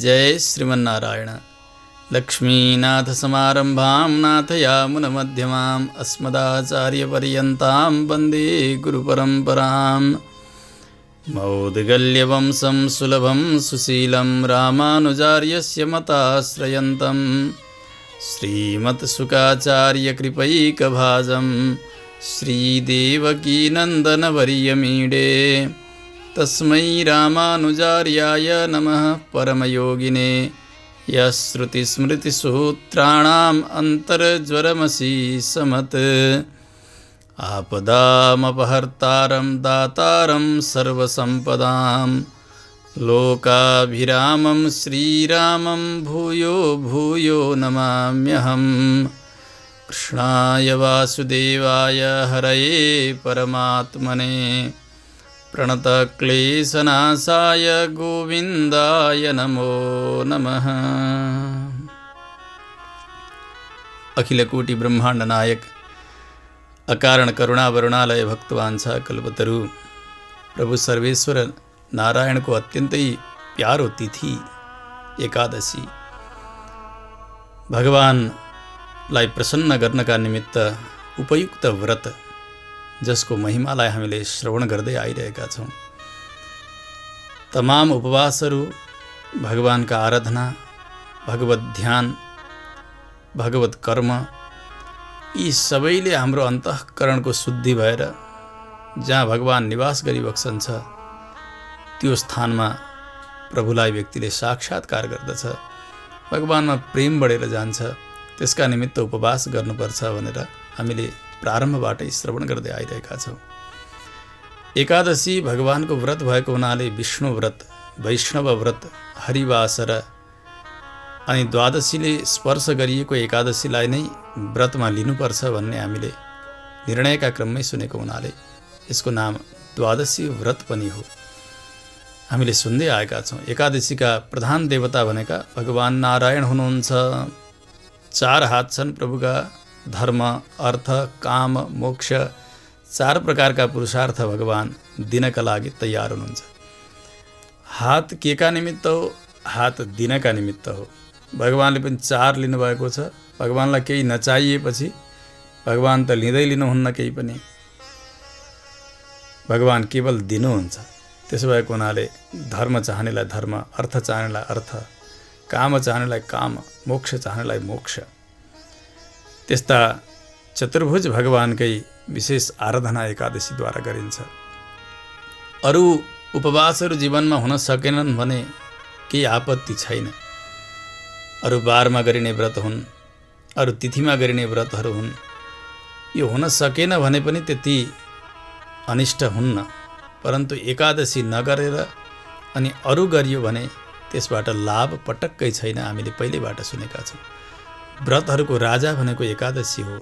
जय श्रीमन्नारायण। लक्ष्मीनाथसमारम्भां नाथयामुनमध्यमाम् अस्मदाचार्यपर्यन्तां वन्दे गुरुपरम्परां। मौद्गल्यवंशं सुलभं सुशीलं रामानुजार्यस्य मताश्रयन्तं श्रीमत्सुखाचार्यकृपैकभाजं श्रीदेवकीनन्दनवर्यमीडे। तस्मै रामानुजार्याय नमः परमयोगिने यश्रुतिस्मृतिसूत्राणाम् अन्तर्ज्वरमशीसमत्। आपदामपहर्तारं दातारं सर्वसम्पदां लोकाभिरामं श्रीरामं भूयो भूयो नमाम्यहम्। कृष्णाय वासुदेवाय हरये परमात्मने प्रणतक्लेशनाशाय गोविन्दाय नमो नमः। अखिलकोटि ब्रह्मांड नायक अकारण करुणा वरुणालय भक्तवांछा कल्पतरु प्रभु सर्वेश्वर नारायण को अत्यन्तै प्यारो तिथि एकादशी। भगवानलाई प्रसन्न गर्नका निमित्त उपयुक्त व्रत जसको महिमालाई हामीले श्रवण गर्दै आइरहेका छौँ। तमाम उपवासहरू, भगवानका आराधना, भगवत ध्यान, भगवत कर्म यी सबैले हाम्रो अन्तःकरणको शुद्धि भएर जहाँ भगवान निवास गरिबक्सन्छ त्यो स्थानमा प्रभुलाई व्यक्तिले साक्षात्कार गर्दछ, भगवानमा प्रेम बढेर जान्छ। त्यसका निमित्त उपवास गर्नुपर्छ भनेर हामीले प्रारम्भबाटै श्रवण गर्दै आइरहेका छौँ। एकादशी भगवानको व्रत भएको हुनाले विष्णु व्रत, वैष्णव व्रत, हरिवासर अनि द्वादशीले स्पर्श गरिएको एकादशीलाई नै व्रतमा लिनुपर्छ भन्ने हामीले निर्णयका क्रममै सुनेको हुनाले यसको नाम द्वादशी व्रत पनि हो। हामीले सुन्दै आएका छौँ एकादशीका प्रधान देवता भनेका भगवान नारायण हुनुहुन्छ। 4 हात छन् प्रभुका, धर्म, अर्थ, काम, मोक्ष 4 प्रकारका पुरुषार्थ भगवान दिनका लागि तयार हुनुहुन्छ। हात केका निमित्त हो? हात दिनका निमित्त हो। भगवानले पनि 4 लिनुभएको छ। भगवानलाई केही नचाहिएपछि भगवान त लिनुहुन्न केही पनि, भगवान केवल दिनुहुन्छ। त्यसो भएको हुनाले धर्म चाहनेलाई धर्म, अर्थ चाहनेलाई अर्थ, काम चाहनेलाई काम, मोक्ष चाहनेलाई मोक्ष। त्यस्ता चतुर्भुज भगवानकै विशेष आराधना एकादशीद्वारा गरिन्छ। अरू उपवासहरू जीवनमा हुन सकेनन् भने केही आपत्ति छैन। अरू बारमा गरिने व्रत हुन्, अरू तिथिमा गरिने व्रतहरू हुन्। यो हुन सकेन भने पनि त्यति अनिष्ट हुन्न, परन्तु एकादशी नगरेर अनि अरू गरियो भने त्यसबाट लाभ पटक्कै छैन। हामीले पहिलेबाट सुनेका छौँ व्रतहरूको राजा भनेको एकादशी हो।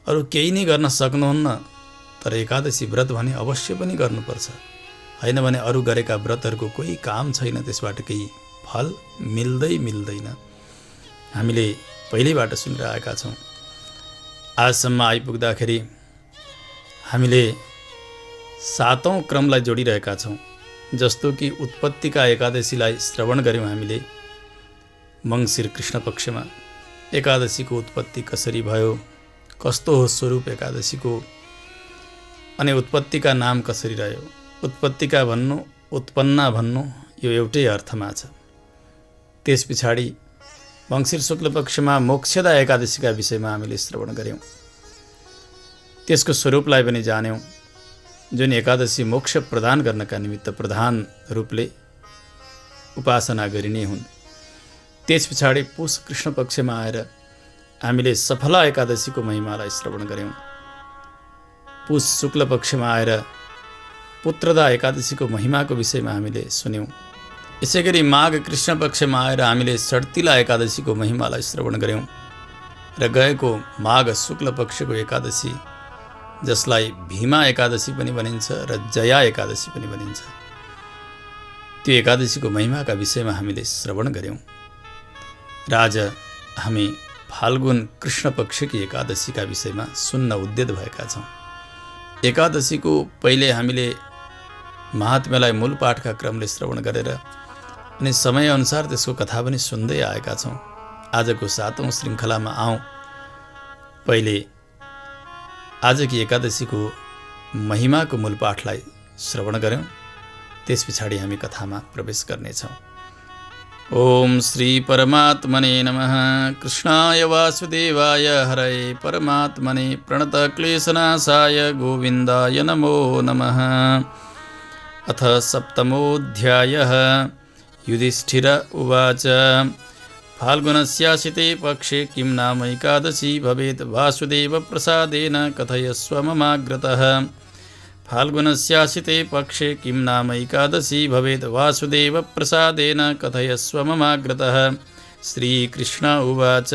अरू केही नै गर्न सक्नुहुन्न, तर एकादशी व्रत भने अवश्य पनि गर्नुपर्छ। होइन भने अरू गरेका व्रतहरूको कोही काम छैन, त्यसबाट केही फल मिल्दैन। हामीले पहिलेबाट सुनिरहेका छौँ। आजसम्म आइपुग्दाखेरि हामीले 7औं क्रमलाई जोडिरहेका छौँ। जस्तो कि उत्पत्तिका एकादशीलाई श्रवण गऱ्यौँ हामीले मङ्सिर कृष्ण पक्षमा। एकादशीको उत्पत्ति कसरी भयो, कस्तो हो स्वरूप एकादशीको, अनि उत्पत्तिका नाम कसरी रह्यो। उत्पत्तिका भन्नु, उत्पन्ना भन्नु यो एउटै अर्थमा छ। त्यस पछाडि मङ्सिर शुक्ल पक्षमा मोक्षदा एकादशीका विषयमा हामीले श्रवण गऱ्यौँ। त्यसको स्वरूपलाई पनि जान्यौँ, जुन एकादशी मोक्ष प्रदान गर्नका निमित्त प्रधान रूपले उपासना गरिने हुन्। त्यस पछाडि पुष कृष्ण पक्षमा आएर हामीले सफला एकादशीको महिमालाई श्रवण गऱ्यौँ। पुष शुक्ल पक्षमा आएर पुत्रदा एकादशीको महिमाको विषयमा हामीले सुन्यौँ। यसै गरी माघ कृष्ण पक्षमा आएर हामीले षट्तिला एकादशीको महिमालाई श्रवण गऱ्यौँ। र गएको माघ शुक्ल पक्षको एकादशी जसलाई भीमा एकादशी पनि भनिन्छ र जया एकादशी पनि भनिन्छ, त्यो एकादशीको महिमाका विषयमा हामीले श्रवण गऱ्यौँ। र आज हामी फाल्गुन कृष्ण पक्षकी एकादशीका विषयमा सुन्न उद्यत भएका छौँ। एकादशीको पहिले हामीले महात्म्यलाई मूल पाठका क्रमले श्रवण गरेर अनि समयअनुसार त्यसको कथा पनि सुन्दै आएका छौँ। आजको 7औं श्रृङ्खलामा आउँ। पहिले आजकी एकादशीको महिमाको मूल पाठलाई श्रवण गऱ्यौँ, त्यस पछाडि हामी कथामा प्रवेश गर्नेछौँ। ओम श्री परमात्मने नमः। कृष्णाय वासुदेवाय हरये परमात्मने प्रणतक्लेशनाशाय गोविन्दाय नमो नमः। अथ सप्तमोऽध्यायः। युधिष्ठिर उवाच फाल्गुनस्याशिते पक्षे किं नाम एकादशी भवेत् वासुदेवप्रसादेन कथयस्व ममाग्रतः। फाल्गुनस्याशिते पक्षे किं नाम एकादशी भवेत् वासुदेवप्रसादेन कथयस्व ममाग्रतः। श्रीकृष्ण उवाच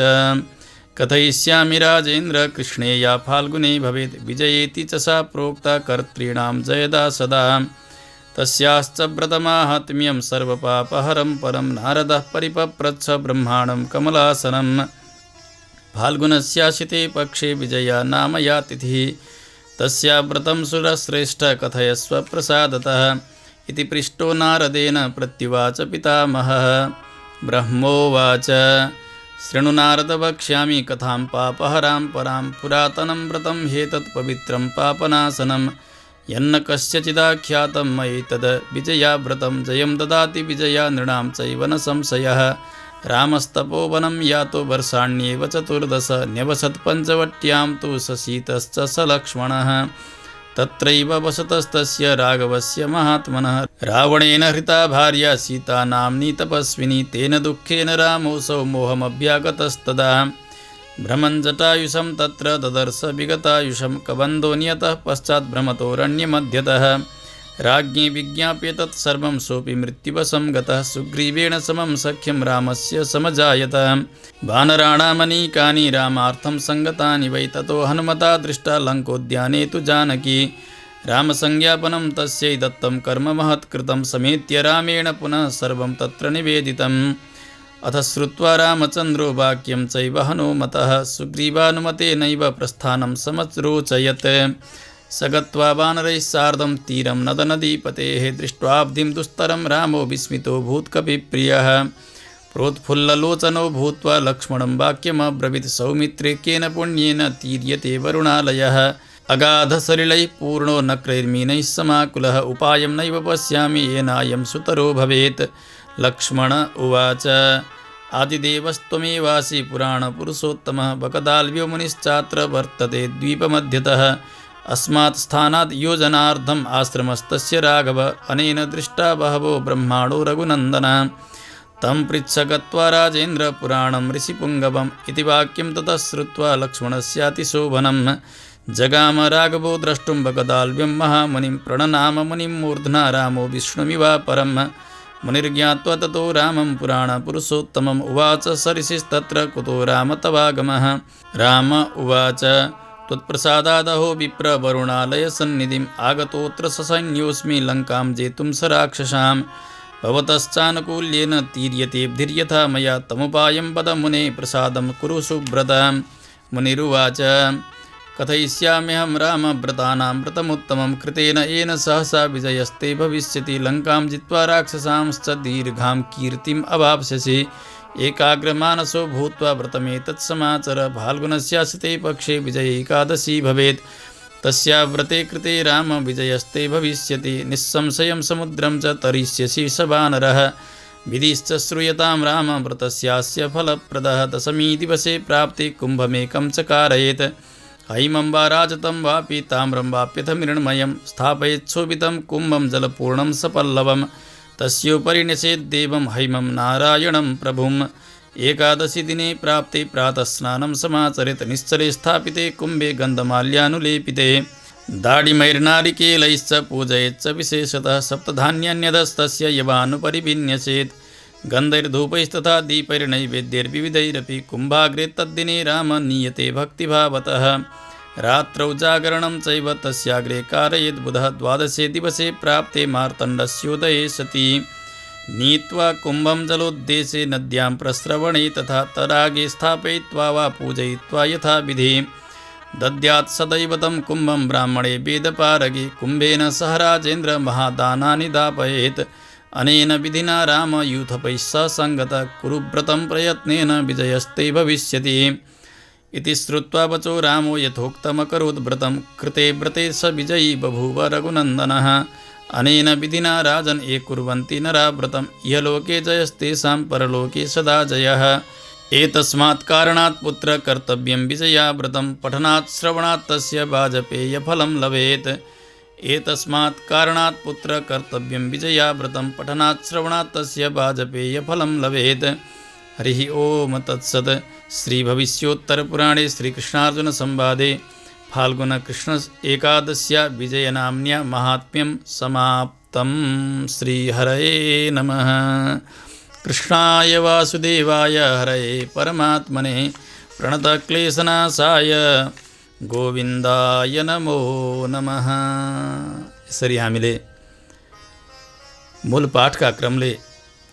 कथयिष्यामि राजेन्द्र कृष्णे या फाल्गुने भवेत् विजयेति च सा प्रोक्ता कर्तॄणां जयदा सदा। तस्याश्च व्रतमाहात्म्यं सर्वपापहरं परं नारदः परिपप्रच्छ ब्रह्माणं कमलासनं। फाल्गुनस्याशिते पक्षे विजया नाम या तिथिः तस्या व्रतं सुरश्रेष्ठ कथयस्व प्रसादतः इति पृष्टो नारदेन प्रत्युवाच पितामहः। ब्रह्मोवाच शृणु नारद वक्ष्यामि कथां पापहरां परां पुरातनं व्रतं ह्येतत् पवित्रं पापनाशनं यन्न कस्यचिदाख्यातं मयि तद् विजयाव्रतं जयं ददाति विजया नृणां चैव न संशयः। रामस्तपोवनं यातो वर्षाण्येव 14 न्यवसत् पञ्चवट्यां तु ससीतश्च स लक्ष्मणः। तत्रैव वसतस्तस्य राघवस्य महात्मनः रावणेन हृता भार्या सीता नाम्नी तपस्विनी तेन दुःखेन रामोऽसौ मोहमभ्यागतस्तदा। भ्रमन् जटायुषं तत्र ददर्श विगतायुषं कबन्धो नियतः पश्चात् भ्रमतोरण्यमध्यतः। राज्ञे विज्ञाप्य तत्सर्वं सोऽपि मृत्युवशं गतः सुग्रीवेण समं सख्यं रामस्य समजायत। वानराणामनीकानि रामार्थं सङ्गतानि वै ततो हनुमता दृष्टा लङ्कोद्याने तु जानकी। रामसंज्ञापनं तस्यै दत्तं कर्म महत्कृतं समेत्य रामेण पुनः सर्वं तत्र निवेदितम्। अथ श्रुत्वा रामचन्द्रो वाक्यं चैव हनुमतः सुग्रीवानुमतेनैव प्रस्थानं समरोचयत्। स गत्वा वानरैः सार्धं तीरं नदनदीपतेः दृष्ट्वाब्धिं दुस्तरं रामो विस्मितो भूत्कपिप्रियः। प्रोत्फुल्ललोचनो भूत्वा लक्ष्मणं वाक्यमब्रवीत् सौमित्रे केन पुण्येन तीर्यते वरुणालयः। अगाधसलिलैः पूर्णो नक्रैर्मीनैः समाकुलः उपायं नैव पश्यामि येनायं सुतरो भवेत्। लक्ष्मण उवाच आदिदेवस्त्वमेवासि पुराणपुरुषोत्तमः बकदाल्व्यो मुनिश्चात्र वर्तते द्वीपमध्यतः। अस्मात् स्थानात् योजनार्धम् आश्रमस्तस्य राघव अनेन दृष्टा बहवो ब्रह्माणो रघुनन्दन। तं पृच्छ गत्वा राजेन्द्र पुराणं ऋषिपुङ्गवम् इति वाक्यं ततः श्रुत्वा लक्ष्मणस्यातिशोभनं। जगाम राघवो द्रष्टुं बकदाल्व्यं महामुनिं प्रणनाम मुनिं मूर्ध्ना रामो विष्णुमिवापरम्। मुनिर्ज्ञात्वा ततो रामं पुराणपुरुषोत्तमम् उवाच सरिषिस्तत्र कुतो राम तवागमः। राम उवाच त्वत्प्रसादादहो विप्र वरुणालयसन्निधिम् आगतोऽत्र ससैन्योऽस्मि लङ्कां जेतुं स राक्षसां। भवतश्चानुकूल्येन तीर्यतेऽब्धिर्यथा मया तमुपायं वद मुने प्रसादं कुरु सुव्रतां। मुनिरुवाच कथयिष्याम्यहं रामव्रतानां व्रतमुत्तमं कृतेन येन सहसा विजयस्ते भविष्यति लङ्कां जित्वा राक्षसांश्च दीर्घां कीर्तिम् अवाप्स्यसि। एकाग्रमानसो भूत्वा व्रतमेतत् समाचर फाल्गुनस्याशिते पक्षे विजय एकादशी भवेत् तस्या व्रते कृते राम विजयस्ते भविष्यति। निस्संशयं समुद्रं च तरिष्यसि स वानरः। विधिश्च श्रूयतां राम व्रतस्यास्य फलप्रदः। दशमी दिवसे प्राप्ते कुम्भमेकं च कारयेत्। हैमं वा राजतं वापि ताम्रं वाप्यथ मृण्मयं स्थापयेच्छोभितं कुम्भं जलपूर्णं सपल्लवम्। तस्योपरि न्यसेद्देवं हैमं नारायणं प्रभुम्। एकादशी दिने प्राप्ते प्रातः स्नानं समाचरेत् निश्चले स्थापिते कुम्भे गन्धमाल्यानुलेपिते। दाडिमैर्नारिकेलैश्च पूजयेच्च विशेषतः सप्तधान्यान्यदस्तस्य यवानुपरि विन्यसेत्। गन्धैर्धूपैस्तथा दीपैर्नैवेद्यैर्विविधैरपि कुम्भाग्रे तद्दिने राम नीयते भक्तिभावतः। रात्रौ जागरणं चैव तस्याग्रे कारयेत् बुधः। द्वादशे दिवसे प्राप्ते मार्तण्डस्योदये सति नीत्वा कुम्भं जलोद्देशे नद्यां प्रस्रवणे तथा तडागे स्थापयित्वा वा पूजयित्वा यथाविधि दद्यात् सदैव तं कुम्भं ब्राह्मणे वेदपारगे। कुम्भेन सह राजेन्द्र महादानानि दापयेत्। अनेन विधिना राम यूथपैः सङ्गत कुरुव्रतं प्रयत्नेन विजयस्ते भविष्यति इति श्रुत्वा वचो रामो यथोक्तमकरोत् व्रतं कृते व्रते स विजयी बभूव रघुनन्दनः अनेन विधिना राजन् ये कुर्वन्ति नरा व्रतं इहलोके जयस्तेषां परलोके सदा जयः एतस्मात् कारणात् पुत्र कर्तव्यं विजया व्रतं पठनात् श्रवणात् तस्य वाजपेयफलं लभेत् एतस्मात् कारणात् पुत्र कर्तव्यं विजया व्रतं पठनात् श्रवणात् तस्य वाजपेयफलं लभेत् हरिः ओम तत्सत् श्रीभविष्योत्तरपुराणे श्रीकृष्णार्जुनसंवादे फाल्गुनकृष्ण एकादश्या विजयनाम्न्या महात्म्यं समाप्तं। श्रीहरये नमः। कृष्णाय वासुदेवाय हरये परमात्मने प्रणतक्लेशनाशाय गोविन्दाय नमो नमः। यसरी हामीले मूल पाठका क्रमले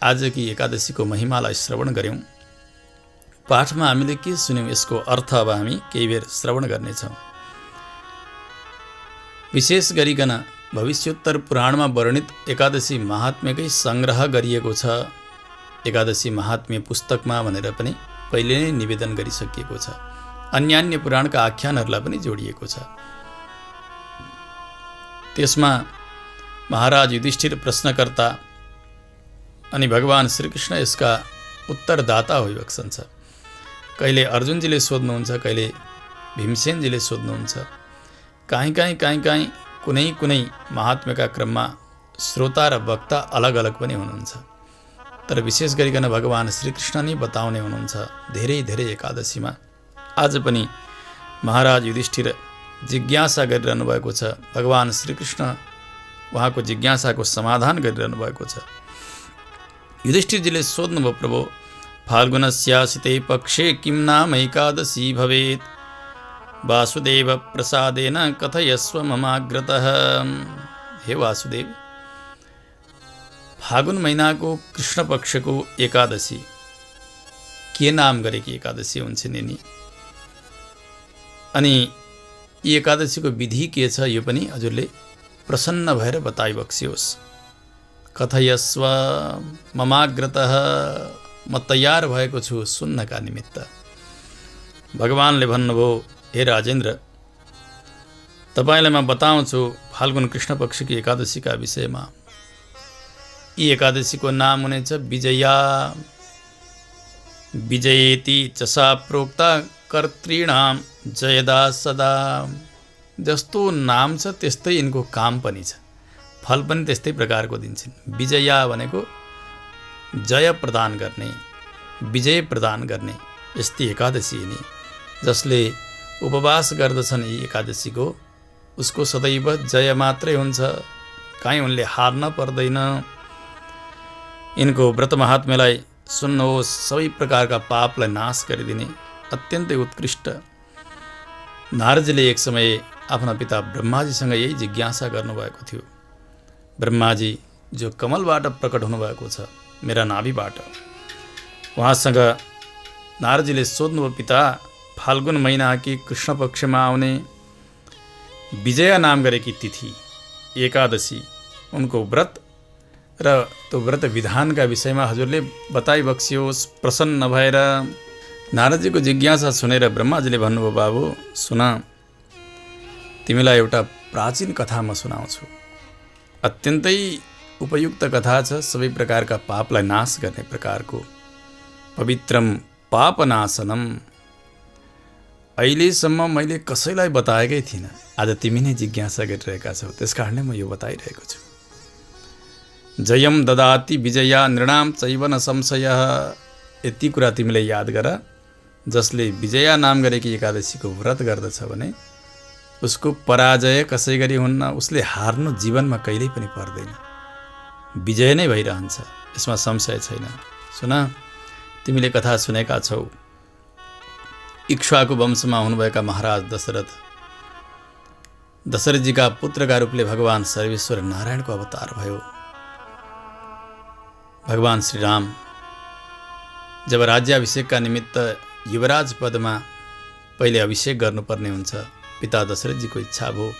आजकी एकादशीको महिमालाई श्रवण गऱ्यौँ। पाठमा हामीले के सुन्यौँ यसको अर्थ अब हामी केही बेर श्रवण गर्नेछौँ। विशेष गरिकन भविष्योत्तर पुराणमा वर्णित एकादशी महात्म्यकै सङ्ग्रह गरिएको छ। एकादशी महात्म्य पुस्तकमा भनेर पनि पहिले नै निवेदन गरिसकिएको छ। अन्यान्य पुराणका आख्यानहरूलाई पनि जोडिएको छ। त्यसमा महाराज युधिष्ठिर प्रश्नकर्ता अनि भगवान श्रीकृष्ण यसका उत्तरदाता होइबक्सन्छ। कहिले अर्जुनजीले सोध्नुहुन्छ, कहिले भीमसेनजीले सोध्नुहुन्छ। काहीँ कुनै महात्म्यका क्रममा श्रोता र वक्ता अलग अलग पनि हुनुहुन्छ। तर विशेष गरिकन भगवान श्रीकृष्ण नै बताउने हुनुहुन्छ धेरै धेरै एकादशीमा। आज पनि महाराज युधिष्ठिर जिज्ञासा गरिरहनु भएको छ। भगवान श्रीकृष्ण उहाँको जिज्ञासाको समाधान गरिरहनु भएको छ। युधिष्ठिरजीले सोध्नुभयो, प्रभु फाल्गुनस्यासिते पक्षे किं नाम एकादशी भवेत् वासुदेव प्रसादेन कथयस्व ममाग्रतः। हे वासुदेव, फागुन महिनाको कृष्ण पक्षको एकादशी के नाम गरेकी एकादशी हुन्छ नि? अनि यी एकादशीको विधि के छ यो पनि हजुरले प्रसन्न भएर बताइबक्सियोस्। कथयस्व ममाग्रतः, म तयार भएको छु सुन्नका निमित्त। भगवानले भन्नुभयो, हे राजेन्द्र, तपाईँलाई म बताउँछु फाल्गुन कृष्ण पक्षकी एकादशीका विषयमा। यी एकादशीको नाम हुनेछ विजया। विजयेति च सा प्रोक्ता कर्तॄणां जयदा सदा। जस्तो नाम छ त्यस्तै यिनको काम पनि छ, फल पनि त्यस्तै प्रकारको दिन्छन्। विजया भनेको जय प्रदान गर्ने, विजय प्रदान गर्ने यस्ती एकादशी नि। जसले उपवास गर्दछन् यी एकादशीको, उसको सदैव जय मात्रै हुन्छ, काहीँ उनले हार्न पर्दैन। यिनको व्रत महात्म्यलाई सुन्नुहोस्। सबै प्रकारका पापलाई नाश गरिदिने अत्यन्तै उत्कृष्ट। नारदजीले एक समय आफ्ना पिता ब्रह्माजीसँग यही जिज्ञासा गर्नुभएको थियो। ब्रह्माजी जो कमलबाट प्रकट हुनुभएको छ, मेरा नाभिबाट, उहाँसँग नारदजीले सोध्नुभयो, पिता फाल्गुन महिना कि कृष्ण पक्षमा आउने विजया नाम गरेकी तिथि एकादशी, उनको व्रत र त्यो व्रत विधानका विषयमा हजुरले बताइबक्सियोस् प्रसन्न भएर। नारदजीको जिज्ञासा सुनेर ब्रह्माजीले भन्नुभयो, बाबु सुन, तिमीलाई एउटा प्राचीन कथा म सुनाउँछु। अत्यन्तै उपयुक्त कथा छ, सबै प्रकारका पापलाई नाश गर्ने प्रकारको। पवित्रम पापनाशनम। अहिलेसम्म मैले कसैलाई बताएकै थिइनँ, आज तिमी नै जिज्ञासा गरिरहेका छौ, त्यसकारणले म यो बताइरहेको छु। जयम ददाति विजया नृणाम चैव न संशयः। यति कुरा तिमीले याद गर। जसले विजया नाम गरेकी एकादशीको व्रत गर्दछ भने उसको पराजय कसै गरी हुन्न, उसले हार्नु जीवनमा कहिल्यै पनि पर्दैन, विजय नै भइरहन्छ, यसमा संशय छैन। सुन, तिमीले कथा सुनेका छौ, इक्ष्वाकु वंशमा हुनुभएका महाराज दशरथजीका पुत्रका रूपले भगवान सर्वेश्वर नारायणको अवतार भयो। भगवान श्रीराम जब राज्याभिषेकका निमित्त युवराज पदमा पहिले अभिषेक गर्नुपर्ने हुन्छ, पिता दशरथजीको इच्छा भयो।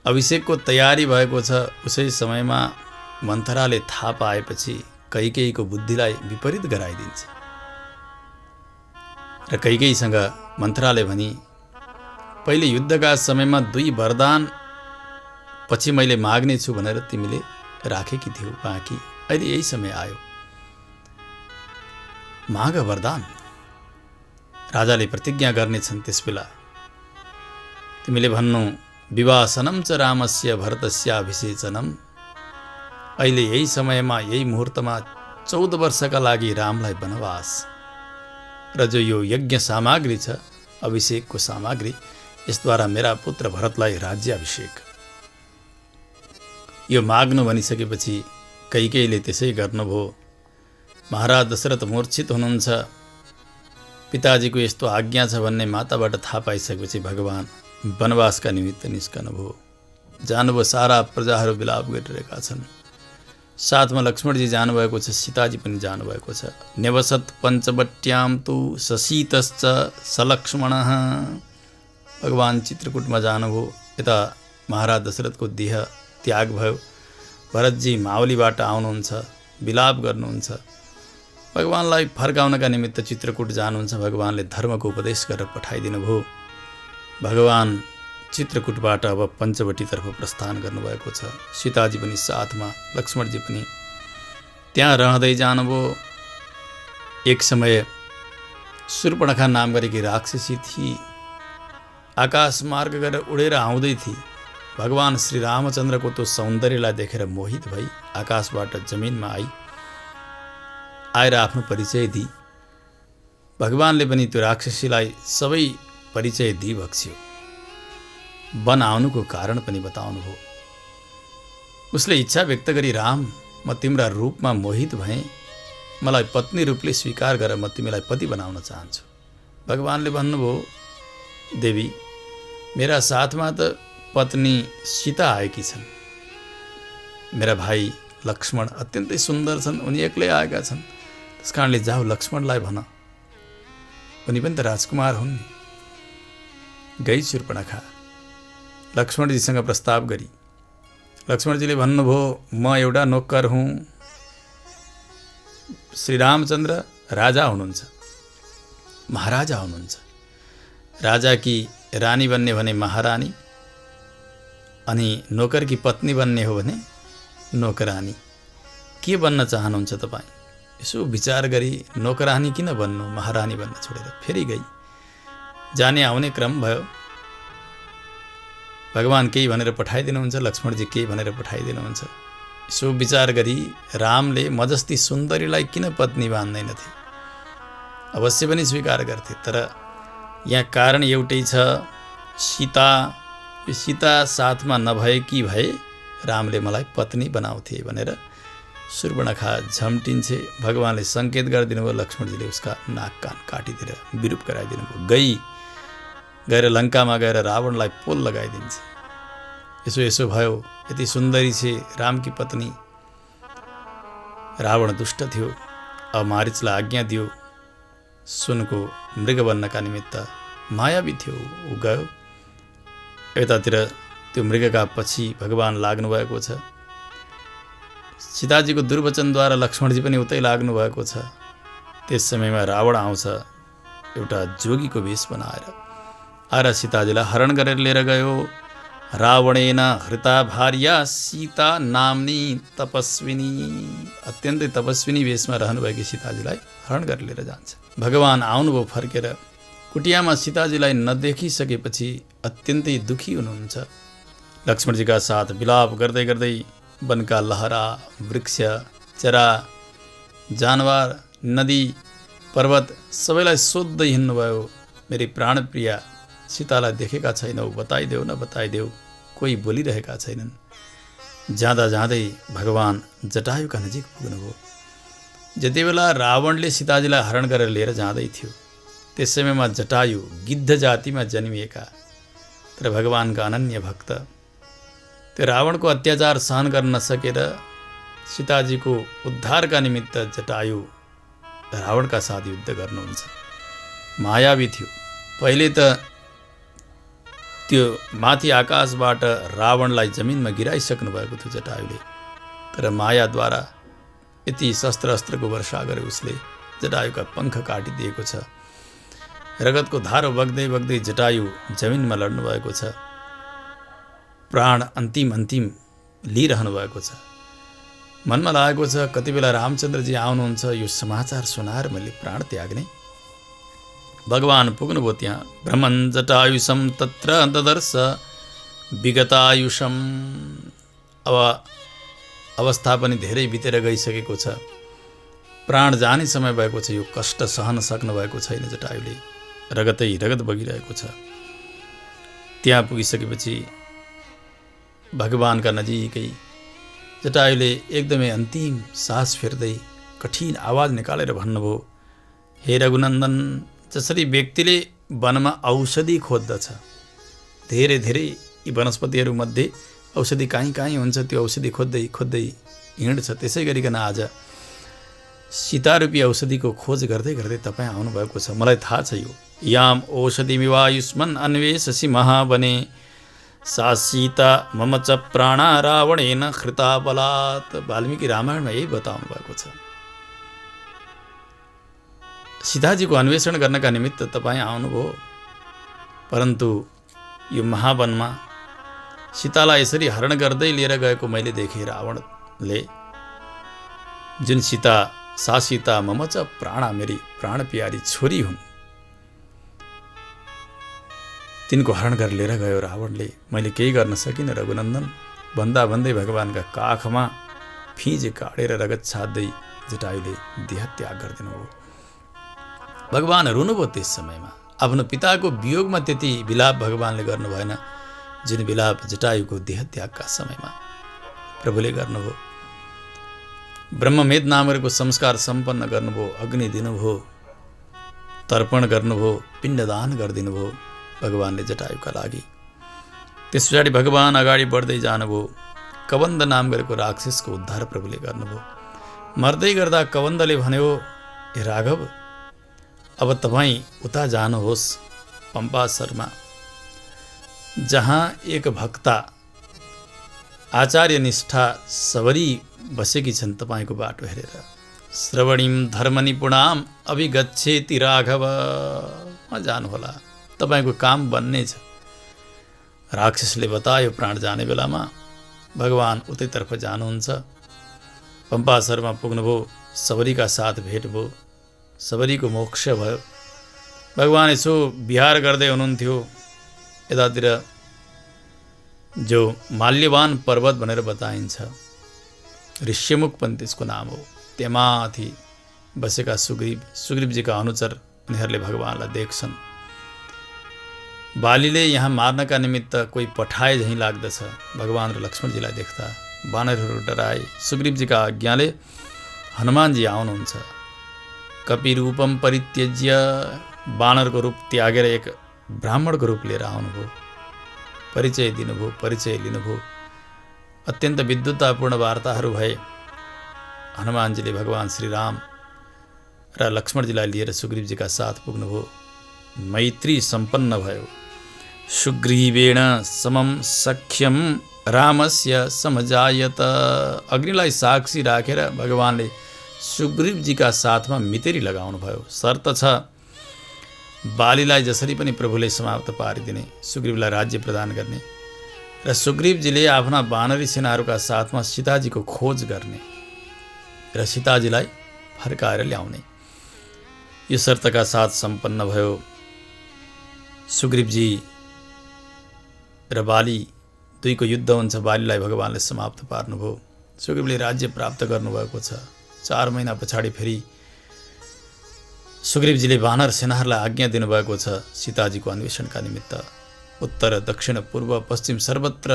अभिषेकको तयारी भएको छ, उसै समयमा मन्थराले थाहा पाएपछि कैकेयीको बुद्धिलाई विपरीत गराइदिन्छ र कैकेयीसँग मन्थराले भनी, पहिले युद्धका समयमा 2 वरदान पछि मैले माग्ने छु भनेर तिमीले राखेकी थियौ बाँकी, अहिले यही समय आयो, माग वरदान। राजाले प्रतिज्ञा गर्नेछन् त्यसबेला। तिमीले भन्नु, विवासनम च रामस्य भरतस्य अभिषेचनम। अहिले यही समयमा यही मुहुर्तमा 14 वर्षका लागि रामलाई वनवास र जो यो यज्ञ सामग्री छ, अभिषेकको सामग्री, यसद्वारा मेरा पुत्र भरतलाई राज्याभिषेक। यो माग्नु भनिसकेपछि कैकेयीले त्यसै गर्नुभयो। महाराज दशरथ मूर्छित हुनुहुन्छ। पिताजीको यस्तो आज्ञा छ भन्ने माताबाट थाहा पाइसकेपछि भगवान वनवासका निमित्त निस्कनुभयो। जानुभयो, सारा प्रजाहरू विलाप गरिरहेका छन्। साथमा लक्ष्मणजी जानुभएको छ, सीताजी पनि जानुभएको छ। नेवसत पञ्चवट्याम तु ससीतश्च सलक्ष्मणः। भगवान चित्रकूटमा जानुभयो। यता महाराज दशरथको देह त्याग भयो। भरतजी मावलीबाट आउनुहुन्छ, विलाप गर्नुहुन्छ। भगवानलाई फर्काउनका निमित्त चित्रकूट जानुहुन्छ। भगवानले धर्मको उपदेश गरेर पठाइदिनु भयो। भगवान चित्रकूटबाट अब पञ्चवटीतर्फ प्रस्थान गर्नुभएको छ। सीताजी पनि साथमा, लक्ष्मणजी पनि त्यहाँ रहँदै जानुभयो। एक समय शूर्पणखा नाम गरेकी राक्षसी थिए। आकाश मार्ग गरेर उडेर आउँदै थिए। भगवान श्री रामचन्द्रको त्यो सौन्दर्यलाई देखेर मोहित भई आकाशबाट जमिनमा आएर आफ्नो परिचय दिई। भगवानले पनि त्यो राक्षसीलाई सबै परिचय दिइबक्स्यो। वन आउनुको कारण पनि बताउनुभयो। उसले इच्छा व्यक्त गरी, राम, म तिम्रा रूपमा मोहित भएँ, मलाई पत्नी रूपले स्वीकार गरेर म तिमीलाई पति बनाउन चाहन्छु। भगवानले भन्नुभयो, देवी, मेरा साथमा त पत्नी सीता आएकी छन्। मेरा भाइ लक्ष्मण अत्यन्तै सुन्दर छन्, उनी एक्लै आएका छन्। त्यस कारणले जाऊ, लक्ष्मणलाई भन, उनी पनि त राजकुमार हुन्। गई शूर्पणखा लक्ष्मणजीसँग प्रस्ताव गरी। लक्ष्मणजीले भन्नुभयो, म एउटा नोकर हुँ। श्रीरामचन्द्र राजा हुनुहुन्छ, महाराजा हुनुहुन्छ। राजा की रानी बन्ने भने महारानी, अनि नोकर की पत्नी बन्ने हो भने नोकरानी। के बन्न चाहनुहुन्छ तपाईँ? यसो विचार गरी नोकरानी किन बन्नु, महारानी बन्न छोडेर फेरि गई। जाने आउने क्रम भयो। भगवान केही भनेर पठाइदिनुहुन्छ, लक्ष्मणजी केही भनेर पठाइदिनुहुन्छ। यसो विचार गरी रामले म जस्ती सुन्दरीलाई किन पत्नी बान्दैनथे? अवश्य पनि स्वीकार गर्थे। तर यहाँ कारण एउटै छ, सीता। यो सीता साथमा नभएकी भए रामले मलाई पत्नी बनाउँथे भनेर शूर्पणखा झम्टिन्छे। भगवानले सङ्केत गरिदिनु भयो। लक्ष्मणजीले उसका नाक कान काटिदिएर विरूप गराइदिनु भयो। गएर लङ्कामा गएर रावणलाई पोल लगाइदिन्छ। यसो भयो, यति सुन्दरी छे रामकी पत्नी। रावण दुष्ट थियो। अब मारिचलाई आज्ञा दियो, सुनको मृग बन्नका निमित्त। मायावी थियो, ऊ गयो। यतातिर त्यो मृगका पछि भगवान लाग्नुभएको छ। सीताजीको दुर्वचनद्वारा लक्ष्मणजी पनि उतै लाग्नुभएको छ। त्यस समयमा रावण आउँछ एउटा जोगीको वेश बनाएर। आएर सीताजीलाई हरण गरेर लिएर गयो। रावणेन हृता भार्या सीता नाम्नी तपस्विनी। अत्यन्तै तपस्विनी वेशमा रहनुभएकी सीताजीलाई हरण गरेर लिएर जान्छ। भगवान आउनुभयो फर्केर। कुटियामा सीताजीलाई नदेखिसकेपछि अत्यन्तै दुखी हुनुहुन्छ। लक्ष्मणजीका साथ विलाप गर्दै गर्दै वनका लहरा, वृक्ष, चरा, जानवर, नदी, पर्वत सबैलाई सोध्दै हिँड्नुभयो। मेरी प्राणप्रिया सीतालाई देखेका छैनौ, बताइदेऊ न, बताइदेऊ। कोही बोलिरहेका छैनन्। जाँदा जाँदै भगवान जटायुका नजिक पुग्नुभयो। जति बेला रावणले सीताजीलाई हरण गरेर लिएर जाँदै थियो, त्यस समयमा जटायु गिद्ध जातिमा जन्मिएका तर भगवानका अनन्य भक्त, त्यो रावणको अत्याचार सहन गर्न नसकेर सीताजीको उद्धारका निमित्त जटायु रावणका साथ युद्ध गर्नुहुन्छ। मायावी थियो। पहिले त त्यो माथि आकाशबाट रावणलाई जमिनमा गिराइसक्नु भएको थियो जटायुले। र मायाद्वारा यति शस्त्र अस्त्रको वर्षा गरे उसले जटायुका पङ्ख काटिदिएको छ। रगतको धारो बग्दै बग्दै जटायु जमिनमा लड्नु भएको छ। प्राण अन्तिम लिइरहनु भएको छ। मनमा लागेको छ कति बेला रामचन्द्रजी आउनुहुन्छ, यो समाचार सुनाएर मैले प्राण त्याग्ने। भगवान पुग्नुभयो त्यहाँ। भ्रमन् जटायुषम तत्र ददर्श विगतायुषम। अब अवस्था पनि धेरै बितेर गइसकेको छ। प्राण जाने समय भएको छ। यो कष्ट सहन सक्नु भएको छैन जटायुले। रगतै रगत बगिरहेको छ। त्यहाँ पुगिसकेपछि भगवानका नजिकै जटायुले एकदमै अन्तिम सास फेर्दै कठिन आवाज निकालेर भन्नुभयो, हे रघुनन्दन, जसरी व्यक्तिले वनमा औषधि खोज्दछ, धेरै धेरै यी वनस्पतिहरूमध्ये औषधि कहीँ कहीँ हुन्छ, त्यो औषधि खोज्दै खोज्दै हिँड्छ, त्यसै गरिकन आज सीतारूपी औषधिको खोज गर्दै गर्दै तपाईँ आउनुभएको छ। मलाई थाहा छ यो याम औषधिमिवायुष्मन् अन्वेषसि महावने सा सीता मम च प्राणा रावणेन हृता बलात्। वाल्मीकि रामायणमा यही बताउनु भएको छ। सीताजीको अन्वेषण गर्नका निमित्त तपाईँ आउनुभयो, परन्तु यो महावनमा सीतालाई यसरी हरण गर्दै लिएर गएको मैले देखेँ। रावणले जुन सा सीता मम च प्राणा, मेरी प्राण प्यारी छोरी हुन्, तिनको हरण गरेर लिएर गयो रावणले। मैले केही गर्न सकिनँ रघुनन्दन भन्दा भन्दै भगवानका काखमा फिज काटेर रगत छाड्दै जटायुले देह त्याग गरिदिनु हो। भगवान रुनुभयो त्यस समयमा। आफ्नो पिताको वियोगमा त्यति विलाप भगवानले गर्नु भएन जुन विलाप जटायुको देह त्यागका समयमा प्रभुले गर्नुभयो। ब्रह्ममेध नामको संस्कार सम्पन्न गर्नुभयो, अग्नि दिनुभयो, तर्पण गर्नुभयो, पिण्डदान गरिदिनुभयो भगवानले जटायुका लागि। त्यस पछाडि भगवान अगाडि बढ्दै जानुभयो। कबन्द नाम गरेको राक्षसको उद्धार प्रभुले गर्नुभयो। मर्दै गर्दा कबन्दले भन्यो, हे राघव, अब तपाईँ उता जानुहोस् पम्पासरमा, जहाँ एक भक्ता आचार्य निष्ठा सबरी बसेकी छन् तपाईँको बाटो हेरेर। श्रवणीम धर्मनिपुणाम अभिगच्छेति राघव, जानुहोला, तपाईँको काम बन्नेछ। राक्षसले बतायो। प्राण जाने बेलामा भगवान उतैतर्फ जानुहुन्छ। पम्पासरमा पुग्नुभयो। सबरीका साथ भेट भयो। सबरीको मोक्ष भयो। भगवान यसो विहार गर्दै हुनुहुन्थ्यो। यतातिर जो माल्यवान पर्वत भनेर बताइन्छ, ऋष्यमुख पनि त्यसको नाम हो, त्यहाँमाथि बसेका सुग्रीवजीका अनुचर उनीहरूले भगवानलाई देख्छन्। बालीले यहाँ मार्नका निमित्त कोही पठाए झैँ लाग्दछ। भगवान र लक्ष्मणजीलाई देख्दा बानरहरू डराए। सुग्रीवजीका आज्ञाले हनुमानजी आउनुहुन्छ। कपि रूपम परित्यज्य, बानरको रूप त्यागेर एक ब्राह्मणको रूप लिएर आउनुभयो। परिचय दिनुभयो, परिचय लिनुभयो। अत्यन्त विद्वत्तापूर्ण वार्ताहरू भए। हनुमानजीले भगवान श्रीराम र लक्ष्मणजीलाई लिएर सुग्रीवजीका साथ पुग्नुभयो। मैत्री सम्पन्न भयो। सुग्रीवेण समम सख्यम रामस्य समजायत। अग्निलाई साक्षी राखेर भगवानले सुग्रीवजीका साथमा मितेरी लगाउनु भयो। शर्त छ, बालीलाई जसरी पनि प्रभुले समाप्त पारिदिने, सुग्रीवलाई राज्य प्रदान गर्ने र सुग्रीवजीले आफ्ना वानरी सेनाहरूका साथमा सीताजीको खोज गर्ने र सीताजीलाई फर्काएर ल्याउने। यो शर्तका साथ सम्पन्न भयो। सुग्रीवजी र बाली दुईको युद्ध हुन्छ। बालीलाई भगवानले समाप्त पार्नुभयो। सुग्रीवले राज्य प्राप्त गर्नुभएको छ। 4 महिना पछाडि फेरि सुग्रीवजीले वानर सेनाहरूलाई आज्ञा दिनुभएको छ सीताजीको अन्वेषणका निमित्त। उत्तर, दक्षिण, पूर्व, पश्चिम सर्वत्र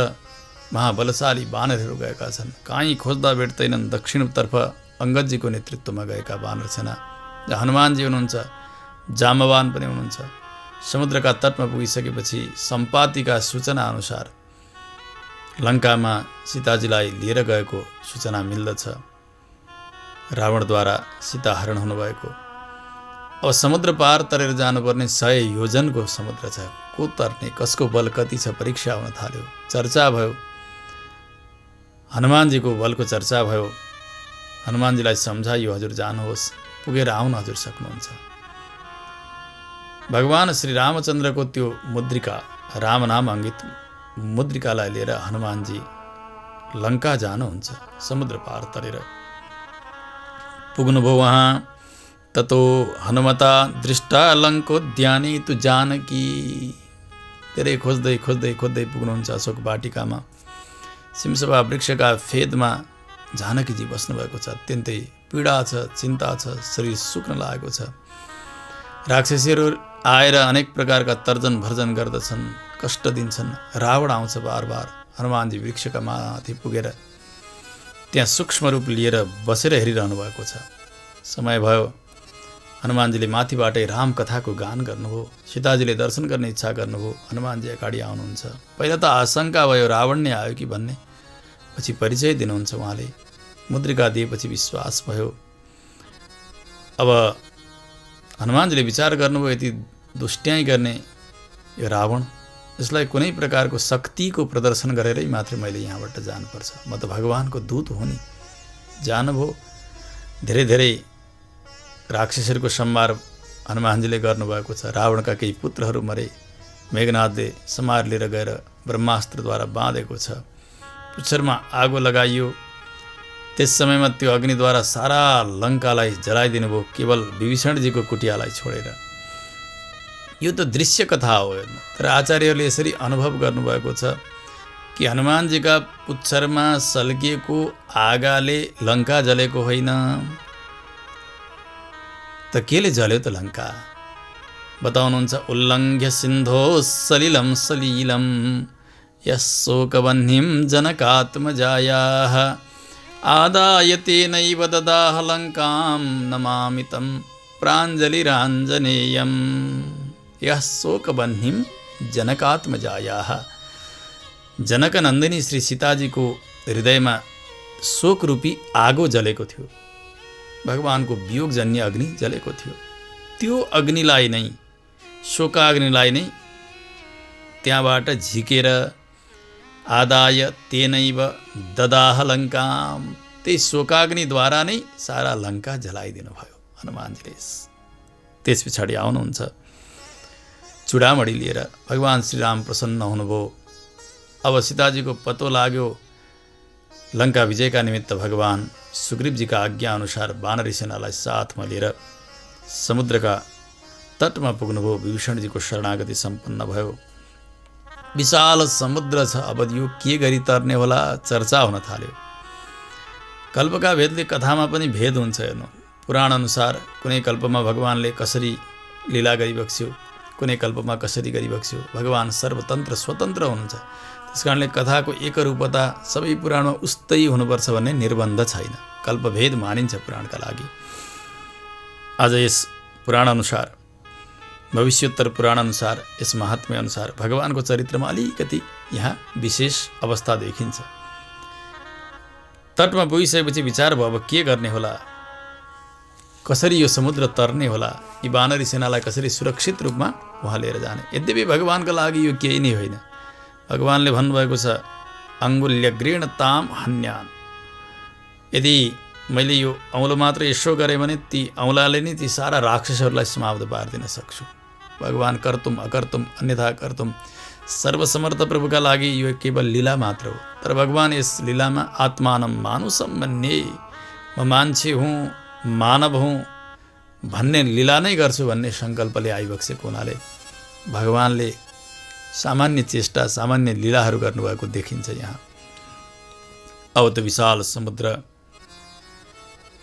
महाबलशाली वानरहरू गएका छन्। कहीँ खोज्दा भेट्दैनन्। दक्षिणतर्फ अङ्गदजीको नेतृत्वमा गएका वानर सेना, जहाँ हनुमानजी हुनुहुन्छ, जामवान पनि हुनुहुन्छ। समुद्रका तटमा पुगिसकेपछि सम्पातिका सूचना अनुसार लङ्कामा सीताजीलाई लिएर गएको सूचना मिल्दछ। रावणद्वारा सीता हरण हुनुभएको। अब समुद्र पार तरेर जानुपर्ने 100 योजनको समुद्र छ। को तर्ने, कसको बल कति छ, परीक्षा हुन थाल्यो। चर्चा भयो। हनुमानजीको बलको चर्चा भयो। हनुमानजीलाई सम्झाइयो, हजुर जानुहोस्, पुगेर आउन हजुर सक्नुहुन्छ। भगवान श्री रामचन्द्रको त्यो मुद्रिका, राम नाम अङ्कित मुद्रिकालाई लिएर हनुमानजी लङ्का जानुहुन्छ। समुद्र पार तरेर पुग्नुभयो वहाँ। ततो हनुमता दृष्टा लङ्कोद्याने तु जानकी। धेरै खोज्दै खोज्दै खोज्दै पुग्नुहुन्छ अशोक वाटिकामा। सिमसभा वृक्षका फेदमा जानकीजी बस्नुभएको छ। अत्यन्तै पीडा छ, चिन्ता छ, शरीर सुक्न लागेको छ। राक्षसीहरू आएर अनेक प्रकारका तर्जन भर्जन गर्दछन्, कष्ट दिन्छन्। रावण आउँछ बार बार। हनुमानजी वृक्षका माथि पुगेर त्यहाँ सूक्ष्म रूप लिएर बसेर हेरिरहनु भएको छ। समय भयो, हनुमानजीले माथिबाटै राम कथाको गान गर्नुभयो। सीताजीले दर्शन गर्ने इच्छा गर्नुभयो। हनुमानजी अगाडि आउनुहुन्छ। पहिला त आशंका भयो रावण नै आयो कि भन्ने, पछि परिचय दिनुहुन्छ उहाँले। मुद्रिका दिएपछि विश्वास भयो। अब हनुमानजीले विचार गर्नुभयो, यति दुष्ट्याइ गर्ने यो रावण, यसलाई कुनै प्रकारको शक्तिको प्रदर्शन गरेरै मात्रै मैले यहाँबाट जानुपर्छ। म त भगवानको दूत हो नि। जानुभयो। धेरै धेरै राक्षसहरूको संहार हनुमानजीले गर्नुभएको छ। रावणका केही पुत्रहरू मरे। मेघनाथले समार लिएर गएर ब्रह्मास्त्रद्वारा बाँधेको छ। पुच्छरमा आगो लगाइयो। त्यस समयमा त्यो अग्निद्वारा सारा लङ्कालाई जलाइदिनु भयो, केवल विभीषणजीको कुटियालाई छोडेर। यो त दृश्य कथा हो हेर्नु। तर आचार्यहरूले यसरी अनुभव गर्नुभएको छ कि हनुमानजीका पुच्छरमा सल्किएको आगाले लङ्का जलेको होइन त केले जल्यो त लङ्का? बताउनुहुन्छ, उल्लङ्घ्य सिन्धो सलिलं सलिलं यशोकवह्निं जनकात्मजायाः आदाय तेनैव ददाह लङ्कां नमामि तं प्राञ्जलिराञ्जनेयं। यः शोकवह्निं जनकात्मजायाः। जनकनन्दिनी श्री सीताजीको हृदयमा शोकरूपी आगो जलेको थियो। भगवानको वियोगजन्य अग्नि जलेको थियो। त्यो अग्निलाई नै, शोकाग्निलाई नै त्यहाँबाट झिकेर आदाय तेनैव ददाह लङ्काम, त्यही शोकाग्निद्वारा नै सारा लङ्का जलाइदिनु भयो हनुमानजीले। त्यस पछाडि आउनुहुन्छ चुडामणि लिएर। भगवान श्रीराम प्रसन्न हुनुभयो। अब सीताजीको पत्तो लाग्यो। लङ्का विजयका निमित्त भगवान सुग्रीवजीका आज्ञा अनुसार वानरी सेनालाई साथमा लिएर समुद्रका तटमा पुग्नुभयो। विभीषणजीको शरणागति सम्पन्न भयो। विशाल समुद्र छ। अब यो के गरी तर्ने होला? चर्चा हुन थाल्यो। कल्पका भेदले कथामा पनि भेद हुन्छ हेर्नु। पुराण अनुसार कुनै कल्पमा भगवानले कसरी लीला गरिबक्स्यो, कुनै कल्पमा कसरी गरिबक्स्यो। भगवान सर्वतन्त्र स्वतन्त्र हुनुहुन्छ। त्यसकारणले कथाको एकरूपता सबै पुराणमा उस्तै हुनुपर्छ भन्ने निर्बन्ध छैन। कल्पभेद मानिन्छ पुराणका लागि। आज यस पुराणअनुसार, भविष्योत्तर पुराणअनुसार, यस महात्म्य अनुसार भगवानको चरित्रमा अलिकति यहाँ विशेष अवस्था देखिन्छ। तटमा पुगिसकेपछि विचार भयो, अब के गर्ने होला? कसरी यो समुद्र तर्ने होला? यी वानरी सेनालाई कसरी सुरक्षित रूपमा वहाँ लिएर जाने? यद्यपि भगवानका लागि यो केही नै होइन। भगवानले भन्नुभएको छ, अङ्गुल्यग्रेण ताम हन्यान्। यदि मैले यो औँलो मात्र यसो गरेँ भने ती औँलाले नै ती सारा राक्षसहरूलाई समाप्त पारिदिन सक्छु। भगवान कर्तुम अकर्तुम अन्यथा कर्तुम सर्वसमर्थ प्रभुका लागि यो केवल लीला मात्र हो। तर भगवान यस लीलामा आत्मानं मानुषं मन्ये, म मान्छे हुँ, मानव हुँ भन्ने लीला नै गर्छु भन्ने सङ्कल्पले आइबक्सेको हुनाले भगवानले सामान्य चेष्टा, सामान्य लीलाहरू गर्नुभएको देखिन्छ यहाँ। अब त विशाल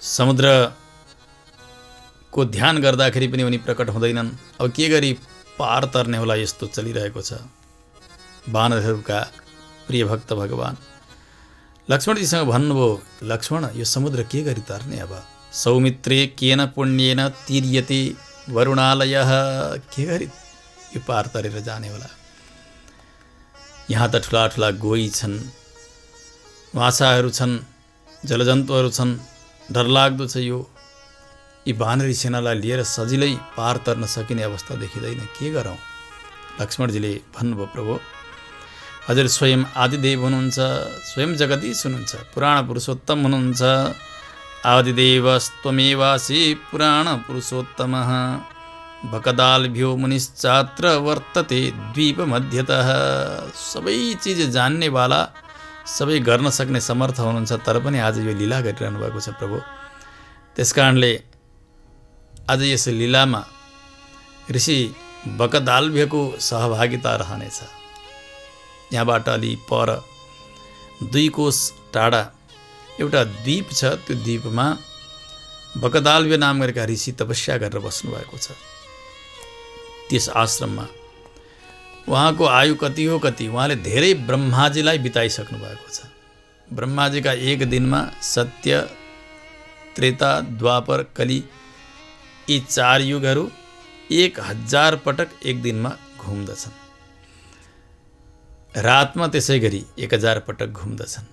समुद्रको ध्यान गर्दाखेरि पनि उनी प्रकट हुँदैनन्। अब के गरी पार तर्ने होला? यस्तो चलिरहेको छ। वानरहरूका प्रिय भक्त भगवान लक्ष्मणजीसँग भन्नुभयो, लक्ष्मण यो समुद्र के गरी तर्ने? अब सौमित्रे केन पुण्येन तीर्यते वरुणालयः। के गरी यो पार तरेर जाने होला? यहाँ त ठुला ठुला गोही छन्, माछाहरू छन्, जलजन्तुहरू छन्, डरलाग्दो छ यो। यी वानरी सेनालाई लिएर सजिलै पार तर्न सकिने अवस्था देखिँदैन। के गरौँ? लक्ष्मणजीले भन्नुभयो, प्रभु हजुर स्वयं आदिदेव हुनुहुन्छ, स्वयं जगदीश हुनुहुन्छ, पुराण पुरुषोत्तम हुनुहुन्छ। आदिदेवस्त्वमेवासि पुराण पुरुषोत्तमः भकदालभ्यो मुनिश्चात्र वर्तते द्वीप मध्यतः। सबै चिज जान्नेवाला, सबै गर्न सक्ने समर्थ हुनुहुन्छ, तर पनि आज यो लीला गरिरहनु भएको छ प्रभु। त्यसकारणले आज यस लीलामा ऋषि बकदालभ्यको सहभागिता रहनेछ। यहाँबाट अलि पर 2 कोस टाढा एउटा द्वीप छ। त्यो द्वीपमा बकदालभ्य नाम गरेका ऋषि तपस्या गरेर बस्नुभएको छ। त्यस आश्रममा उहाँको आयु कति हो कति, उहाँले धेरै ब्रह्माजीलाई बिताइसक्नु भएको छ। ब्रह्माजीका एक दिनमा सत्य, त्रेता, द्वापर, कली यी 4 युगहरू 1000 पटक एक दिनमा घुम्दछन्। रातमा त्यसै गरी 1000 पटक घुम्दछन्।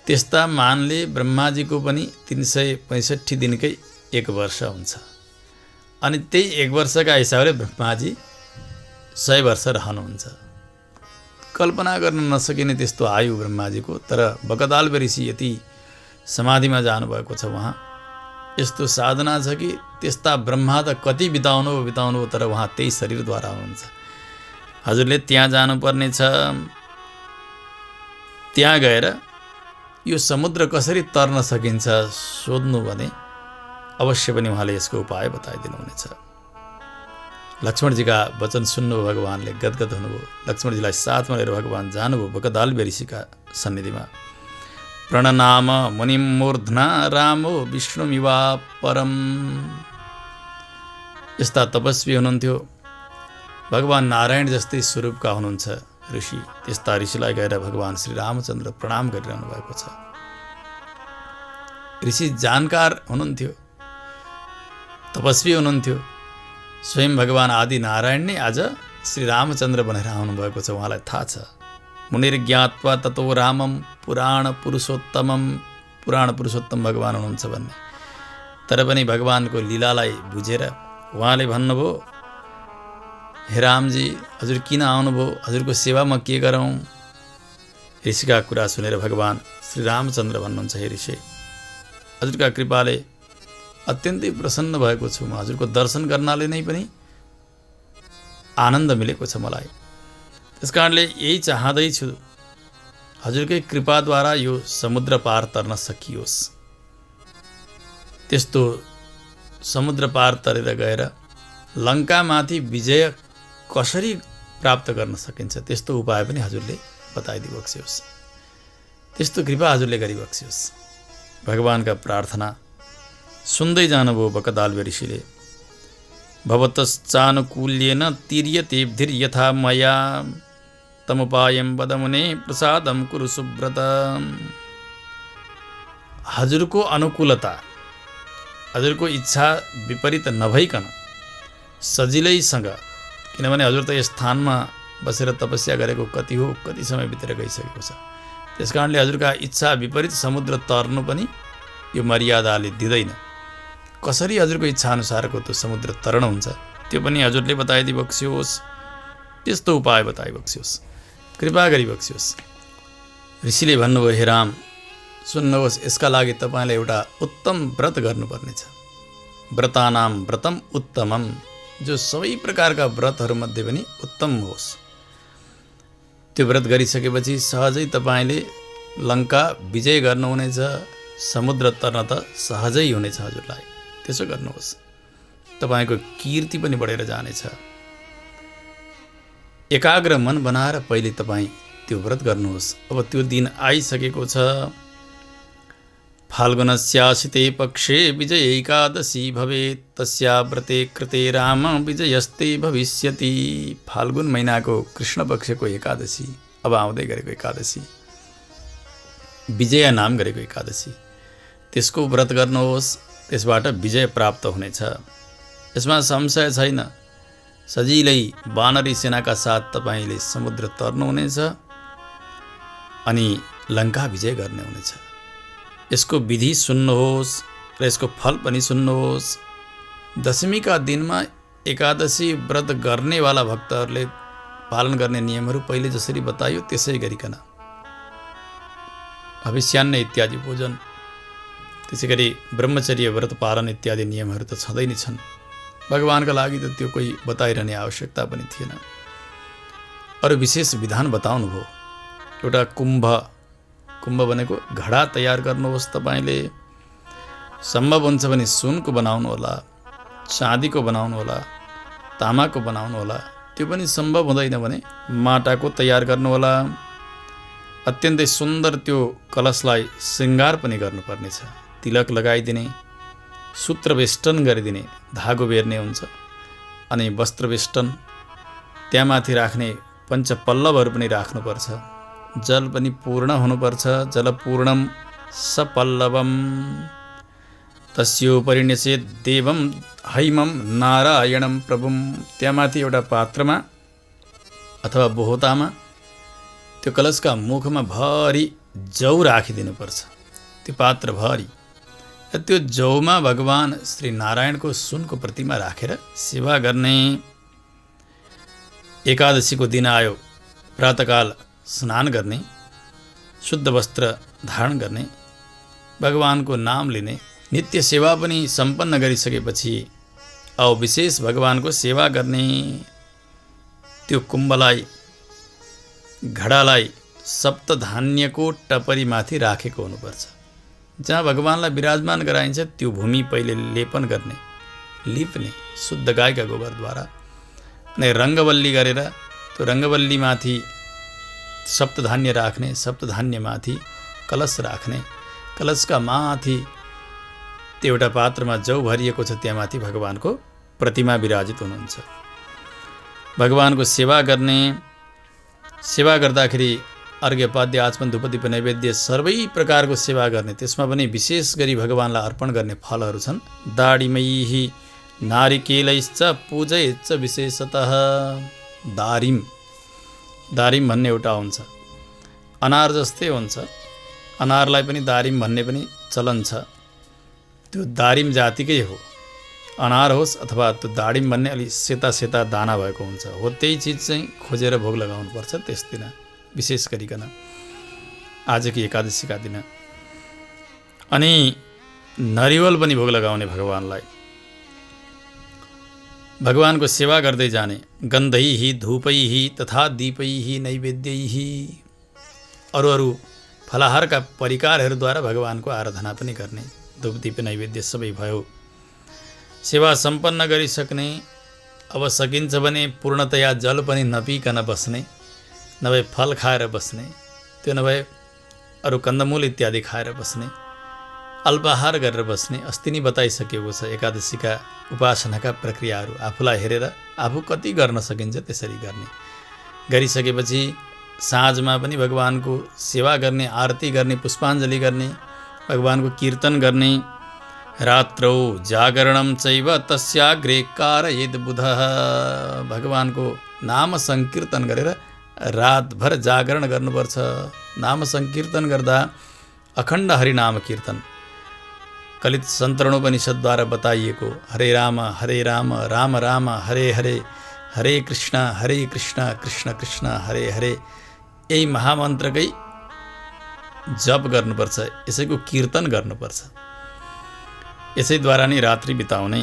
त्यस्ता मानले ब्रह्माजीको पनि 365 दिनकै 1 वर्ष हुन्छ। अनि त्यही 1 वर्षका हिसाबले ब्रह्माजी 100 वर्ष रहनुहुन्छ। कल्पना गर्न नसकिने त्यस्तो आयु ब्रह्माजीको। तर बकदालभ्य ऋषि यति समाधिमा जानुभएको छ, उहाँ यस्तो साधना छ कि त्यस्ता ब्रह्मा त कति बिताउनु हो, तर उहाँ त्यही शरीरद्वारा हुनुहुन्छ। हजुरले त्यहाँ जानुपर्ने छ। त्यहाँ गएर यो समुद्र कसरी तर्न सकिन्छ सोध्नु भने अवश्य पनि उहाँले यसको उपाय बताइदिनुहुनेछ। लक्ष्मणजीका वचन सुन्नु भगवानले गदगद हुनुभयो। लक्ष्मणजीलाई साथमा लिएर भगवान जानुभयो बकदालभ्य ऋषिका सन्निधिमा। प्रणनाम मुनिम मूर्धना रामो विष्णुमिवा परम। यस्ता तपस्वी हुनुहुन्थ्यो, भगवान नारायण जस्तै स्वरूपका हुनुहुन्छ ऋषि। त्यस्ता ऋषिलाई गएर भगवान श्री रामचन्द्र प्रणाम गरिरहनु भएको छ। ऋषि जानकार हुनुहुन्थ्यो, तपस्वी हुनुहुन्थ्यो। स्वयं भगवान आदि नारायण नै आज श्री रामचन्द्र बनेर आउनुभएको छ। उहाँलाई थाहा छ मुनिर्ज्ञात्वा ततो रामम पुराण पुरुषोत्तमम। पुराण पुरुषोत्तम भगवान हुनुहुन्छ भन्ने। तर पनि भगवानको लीलालाई बुझेर उहाँले भन्नुभयो, हे रामजी हजुर किन आउनुभयो, हजुरको सेवा म के गरौँ। ऋषिका कुरा सुनेर भगवान श्री रामचन्द्र भन्नुहुन्छ, हे ऋषि हजुरका कृपाले अत्यन्तै प्रसन्न भएको छु। म हजुरको दर्शन गर्नाले नै पनि आनन्द मिलेको छ मलाई। त्यसकारणले यही चाहँदैछु हजुरकै कृपाद्वारा यो समुद्र पार तर्न सकियोस्। त्यस्तो समुद्र पार तरेर गएर लङ्कामाथि विजय कसरी प्राप्त गर्न सकिन्छ त्यस्तो उपाय पनि हजुरले बताइदिबक्सियोस्। त्यस्तो कृपा हजुरले गरिबक्सियोस्। भगवानका प्रार्थना सुन्दै जानुभयो बकदालभ्य ऋषिले। भवतश्चानुकूल्येन तीर्यतेब्धिर्यथा मया तमुपायं वदमुने प्रसादं कुरु सुव्रत। हजुरको अनुकूलता, हजुरको इच्छा विपरीत नभइकन सजिलैसँग, किनभने हजुर त यस स्थानमा बसेर तपस्या गरेको कति हो कति समय बितेर गइसकेको छ। त्यसकारणले हजुरका इच्छा विपरीत समुद्र तर्नु पनि यो मर्यादाले दिँदैन। कसरी हजुरको इच्छा अनुसारको त्यो समुद्र तरण हुन्छ त्यो पनि हजुरले बताइदिबक्सियोस्। त्यस्तो उपाय बताइबक्सियोस्, कृपा गरिबक्सियोस्। ऋषिले भन्नुभयो, हे राम सुन्नुहोस्, यसका लागि तपाईँले एउटा उत्तम व्रत गर्नुपर्नेछ। व्रतानाम व्रतम उत्तमम, जो सबै प्रकारका व्रतहरूमध्ये पनि उत्तम होस्। त्यो व्रत गरिसकेपछि सहजै तपाईँले लङ्का विजय गर्नुहुनेछ। समुद्र तर्न त सहजै हुनेछ हजुरलाई। त्यसो गर्नुहोस्, तपाईँको कीर्ति पनि बढेर जानेछ। एकाग्र मन बनाएर पहिले तपाईँ त्यो व्रत गर्नुहोस्। अब त्यो दिन आइसकेको छ। फाल्गुनस्यासिते पक्षे विजय एकादशी भवेत् तस्या व्रते कृते राम विजयस्ते भविष्यति। फाल्गुन महिनाको कृष्ण पक्षको एकादशी, अब आउँदै गरेको एकादशी, विजय नाम गरेको एकादशी, त्यसको व्रत गर्नुहोस्। त्यसबाट विजय प्राप्त हुनेछ, यसमा संशय छैन। सजिलै वानरी सेनाका साथ तपाईँले समुद्र तर्नुहुनेछ अनि लङ्का विजय गर्ने हुनेछ। यसको विधि सुन्नुहोस् र यसको फल पनि सुन्नुहोस्। दशमीका दिनमा एकादशी व्रत गर्नेवाला भक्तहरूले पालन गर्ने नियमहरू पहिले जसरी बताइयो त्यसै गरिकन हविष्यान्न इत्यादि भोजन, त्यसै गरी ब्रह्मचर्य व्रत पालन इत्यादि नियमहरू त छँदै नै छन्। भगवानका लागि त त्यो कोही बताइरहने आवश्यकता पनि थिएन। अरू विशेष विधान बताउनु भयो। एउटा कुम्भ भनेको घडा तयार गर्नुहोस्, तपाईँले सम्भव हुन्छ भने सुनको बनाउनु होला, चाँदीको बनाउनु होला, तामाको बनाउनु होला। त्यो पनि सम्भव हुँदैन भने माटाको तयार गर्नु होला। अत्यन्तै सुन्दर त्यो कलशलाई श्रृङ्गार पनि गर्नुपर्नेछ। तिलक लगाइदिने, सूत्र वेष्टन गरिदिने, धागो बेर्ने हुन्छ, अनि वस्त्र वेष्टन, त्यहाँमाथि राख्ने पञ्चपल्लवहरू पनि राख्नुपर्छ। जल पनि पूर्ण हुनुपर्छ। जलपूर्णम सपल्लवम तस्योपरि न्यसेत देवम हैमम नारायणम प्रभुम। त्यहाँमाथि एउटा पात्रमा अथवा बोहतामा त्यो कलशका मुखमा भरि जौ राखिदिनुपर्छ। त्यो पात्र भरि त्यो जौमा भगवान श्री नारायणको सुनको प्रतिमा राखेर सेवा गर्ने। एकादशीको दिन आयो, प्रातःकाल स्नान गर्ने, शुद्ध वस्त्र धारण गर्ने, भगवानको नाम लिने, नित्य सेवा पनि सम्पन्न गरिसकेपछि अब विशेष भगवानको सेवा गर्ने। त्यो कुम्भलाई, घडालाई सप्तधान्यको टपरीमाथि राखेको हुनुपर्छ। जहाँ भगवानलाई विराजमान गराइन्छ त्यो भूमि पहिले लेपन गर्ने, लिप्ने शुद्ध गाईका गोबरद्वारा, अनि रङ्गवल्ली गरेर त्यो रङ्गवल्लीमाथि सप्तधान्य राख्ने, सप्तधान्यमाथि कलश राख्ने, कलशका माथि त्यो एउटा पात्रमा जौ भरिएको छ, त्यहाँमाथि भगवानको प्रतिमा विराजित हुनुहुन्छ। भगवानको सेवा गर्ने, सेवा गर्दाखेरि अर्घ्यपाद्य आचमन धूपदीप नैवेद्य सर्वै प्रकारको सेवा गर्ने। त्यसमा पनि विशेष गरी भगवानलाई अर्पण गर्ने फलहरू छन्। दाडिमैहि नारिकेलैश्च पूजयेच्च विशेषतः। दारिम भन्ने एउटा हुन्छ, अनार जस्तै हुन्छ, अनारलाई पनि दारिम भन्ने पनि चलन छ। त्यो दारिम जातिकै हो, अनार होस् अथवा त्यो दाडिम भन्ने अलि सेता सेता दाना भएको हुन्छ, हो त्यही चिज चाहिँ खोजेर भोग लगाउनुपर्छ त्यस दिन, विशेष गरिकन आजको एकादशीका दिन। अनि नरिवल पनि भोग लगाउने भगवानलाई। भगवानको सेवा गर्दै जाने। गन्धैहि धूपैहि तथा दीपैहि नैवेद्यैहि। अरू फलाहारका परिकारहरूद्वारा भगवानको आराधना पनि गर्ने। धूप दीप नैवेद्य सबै भयो। सेवा सम्पन्न गरिसक्ने। अब सकिन्छ भने पूर्णतया जल पनि नपिकन बस्ने, नभए फल खाएर बस्ने, त्यो नभए अरू कन्दमूल इत्यादि खाएर बस्ने, अल्पाहार गरेर बस्ने। अस्ति नै बताइसकेको छ एकादशीका उपासनाका प्रक्रियाहरू। आफूलाई हेरेर आफू कति गर्न सकिन्छ त्यसरी गर्ने। गरिसकेपछि साँझमा पनि भगवानको सेवा गर्ने, आरती गर्ने, पुष्पाञ्जली गर्ने, भगवानको कीर्तन गर्ने। रात्रौ जागरणं चैव तस्याग्रे कारयेद् बुधः। भगवानको नाम संकीर्तन गरेर रातभर जागरण गर्नुपर्छ। नाम संकीर्तन गर्दा अखण्ड हरिनाम कीर्तन, कलित सन्तरणोपनिषद्द्वारा बताइएको हरे राम राम राम हरे हरे, हरे कृष्ण कृष्ण कृष्ण हरे हरे, यही महामन्त्रकै जप गर्नुपर्छ, यसैको कीर्तन गर्नुपर्छ। यसैद्वारा नै रात्रि बिताउने।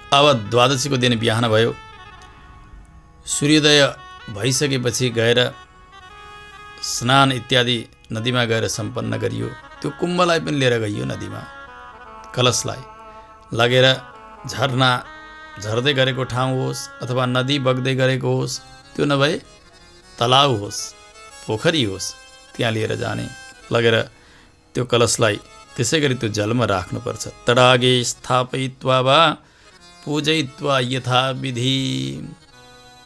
अब द्वादशीको दिन बिहान भयो। सूर्योदय भइसकेपछि गएर स्नान इत्यादि नदीमा गएर सम्पन्न गरियो। त्यो कुम्भलाई पनि लिएर गइयो नदीमा, कलशलाई लगेर झरना झर्दै गरेको ठाउँ होस् अथवा नदी बग्दै गरेको होस्, त्यो नभए तलाउ होस्, पोखरी होस्, त्यहाँ लिएर जाने। लगेर त्यो कलशलाई त्यसै गरी त्यो जलमा राख्नुपर्छ। तडागे स्थापयित्वा वा पूजयित्वा यथा विधि।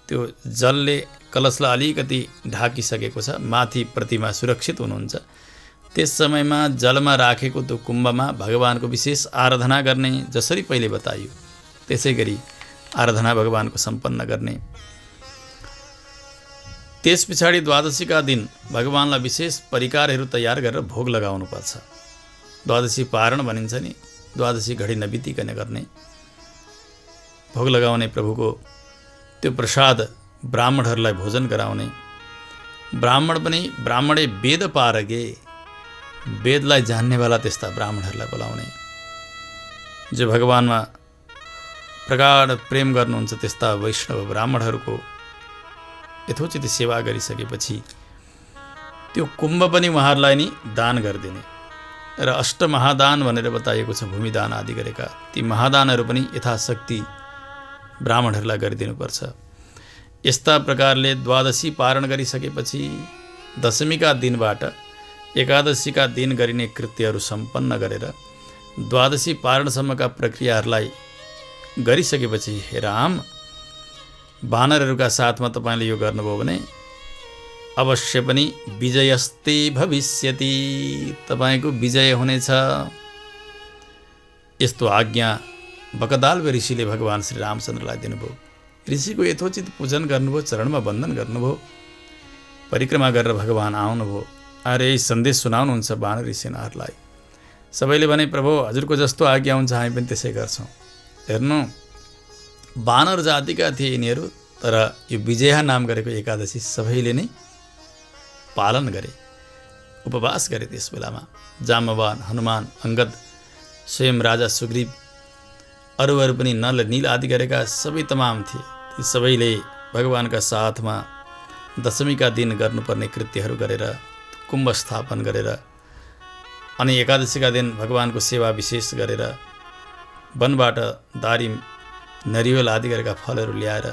त्यो जलले कलशलाई अलिकति ढाकिसकेको छ, माथि प्रतिमा सुरक्षित हुनुहुन्छ। त्यस समयमा जलमा राखेको त्यो कुम्भमा भगवानको विशेष आराधना गर्ने। जसरी पहिले बताइयो त्यसै गरी आराधना भगवानको सम्पन्न गर्ने। त्यस पछाडि द्वादशीका दिन भगवानलाई विशेष परिकारहरू तयार गरेर भोग लगाउनुपर्छ। द्वादशी पारण भनिन्छ नि, द्वादशी घडी नबितिकन गर्ने। भोग लगाउने प्रभुको त्यो प्रसाद ब्राह्मणहरूलाई भोजन गराउने, ब्राह्मण पनि ब्राह्मणे वेद पारगे, वेदलाई जान्नेवाला त्यस्ता ब्राह्मणहरूलाई बोलाउने, जो भगवानमा प्रगाढ प्रेम गर्नुहुन्छ त्यस्ता वैष्णव ब्राह्मणहरूको यथोचित सेवा गरिसकेपछि त्यो कुम्भ पनि उहाँहरूलाई नि दान गरिदिने र अष्टमहादान भनेर बताइएको छ। भूमिदान आदि गरेका ती महादानहरू पनि यथाशक्ति ब्राह्मणहरूलाई गरिदिनुपर्छ। यस्ता प्रकारले द्वादशी पारण गरिसकेपछि दशमीका दिनबाट एकादशीका दिन गरिने कृत्यहरू सम्पन्न गरेर द्वादशी पारणसम्मका प्रक्रियाहरूलाई गरिसकेपछि हे राम, वानरहरूका साथमा तपाईँले यो गर्नुभयो भने अवश्य पनि विजयस्ते भविष्यति, तपाईँको विजय हुनेछ। यस्तो आज्ञा बकदाल्व ऋषिले भगवान् श्री रामचन्द्रलाई दिनुभयो। ऋषिको यथोचित पूजन गर्नुभयो, चरणमा वन्दन गर्नुभयो, परिक्रमा गरेर भगवान् आउनुभयो। अरे सन्देश सुनाउनुहुन्छ वानर सेनाहरूलाई। सबैले भने प्रभु हजुरको जस्तो आज्ञा हुन्छ हामी पनि त्यसै गर्छौँ। हेर्नु, वानर जातिका थिए यिनीहरू, तर यो विजया नाम गरेको एकादशी सबैले नै पालन गरे, उपवास गरे। त्यस बेलामा जाम्बवान, हनुमान, अङ्गद, स्वयं राजा सुग्रीव, अरू पनि नल नील आदि गरेका सबै तमाम थिए। ती सबैले भगवानका साथमा दशमीका दिन गर्नुपर्ने कृत्यहरू गरेर कुम्भ स्थापन गरेर अनि एकादशीका दिन भगवानको सेवा विशेष गरेर वनबाट दारिम, नरिवल आदि गरेका फलहरू ल्याएर